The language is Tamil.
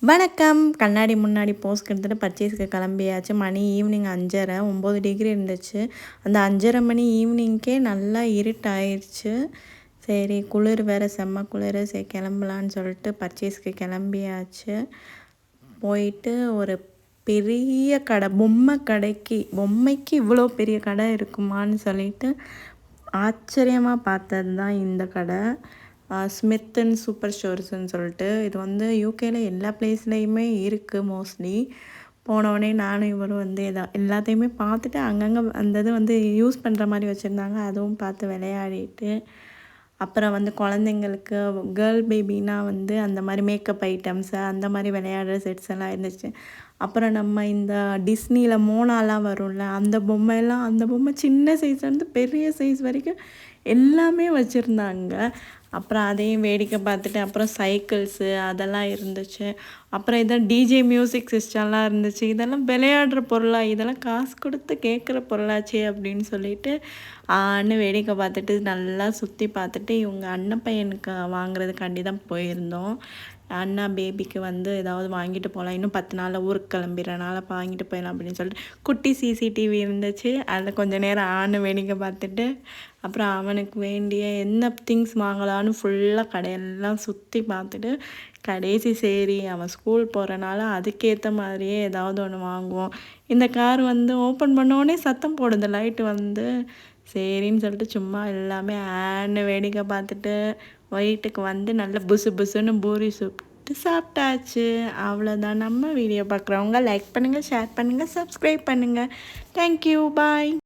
வணக்கம். கண்ணாடி முன்னாடி போஸ்க் எடுத்துட்டு பர்ச்சேஸ்க்கு கிளம்பியாச்சு. மணி ஈவினிங் 5:30 9 டிகிரி இருந்துச்சு. அந்த 5:30 மணி ஈவினிங்க்கே நல்லா இருட்டாயிருச்சு. சரி குளிர் வேறு செம்ம குளிர். சரி கிளம்பலான்னு சொல்லிட்டு பர்ச்சேஸ்க்கு கிளம்பியாச்சு. போயிட்டு ஒரு பெரிய கடை பொம்மைக்கு இவ்வளோ பெரிய கடை இருக்குமான்னு சொல்லிட்டு ஆச்சரியமாக பார்த்தது தான் இந்த கடை. ஸ்மித் அண்ட் சூப்பர் ஸ்டோர்ஸ்ன்னு சொல்லிட்டு இது வந்து யூகேல எல்லா பிளேஸ்லேயுமே இருக்குது மோஸ்ட்லி. போனோடனே நானும் இவரும் வந்து எல்லாத்தையுமே பார்த்துட்டு அங்கங்கே அந்த இது வந்து யூஸ் பண்ணுற மாதிரி வச்சுருந்தாங்க, அதுவும் பார்த்து விளையாடிட்டு அப்புறம் வந்து குழந்தைங்களுக்கு கேர்ள் பேபினா வந்து அந்த மாதிரி மேக்கப் ஐட்டம்ஸு அந்த மாதிரி விளையாடுற செட்ஸ் எல்லாம் இருந்துச்சு. அப்புறம் நம்ம இந்த டிஸ்னியில் மோனாலாம் வரும்ல அந்த பொம்மை சின்ன சைஸ்லேருந்து பெரிய சைஸ் வரைக்கும் எல்லாமே வச்சுருந்தாங்க. அப்புறம் அதையும் வேடிக்கை பார்த்துட்டு அப்புறம் சைக்கிள்ஸு அதெல்லாம் இருந்துச்சு. அப்புறம் இதான் டிஜே மியூசிக் சிஸ்டம்லாம் இருந்துச்சு. இதெல்லாம் விளையாடுற பொருளா, இதெல்லாம் காசு கொடுத்து கேட்குற பொருளாச்சே அப்படின்னு சொல்லிட்டு வேடிக்கை பார்த்துட்டு நல்லா சுற்றி பார்த்துட்டு இவங்க அண்ணன் பையனுக்கு வாங்குறதுக்காண்டி தான் போயிருந்தோம். அண்ணா பேபிக்கு வந்து ஏதாவது வாங்கிட்டு போகலாம், இன்னும் 10 நாளில் ஊருக்கு கிளம்பிடுறனால வாங்கிட்டு போயிடலாம் அப்படின்னு சொல்லிட்டு குட்டி சிசிடிவி இருந்துச்சு. அதில் கொஞ்சம் நேரம் வேடிக்கை பார்த்துட்டு அப்புறம் அவனுக்கு வேண்டிய என்ன திங்ஸ் வாங்கலான்னு ஃபுல்லாக கடையெல்லாம் சுற்றி பார்த்துட்டு கடைசி சரி அவன் ஸ்கூல் போகிறனால அதுக்கேற்ற மாதிரியே ஏதாவது ஒன்று வாங்குவோம். இந்த கார் வந்து ஓப்பன் பண்ணோடனே சத்தம் போடுது லைட்டு வந்து. சரின்னு சொல்லிட்டு சும்மா எல்லாமே வேடிக்கை பார்த்துட்டு வீட்டுக்கு வந்து நல்லா புசு புசுன்னு பூரி சுட்டு சாப்பிட்டாச்சு. அவ்வளோதான். நம்ம வீடியோ பார்க்குறவங்க லைக் பண்ணுங்கள், ஷேர் பண்ணுங்கள், சப்ஸ்கிரைப் பண்ணுங்கள். தேங்க்யூ, பாய்.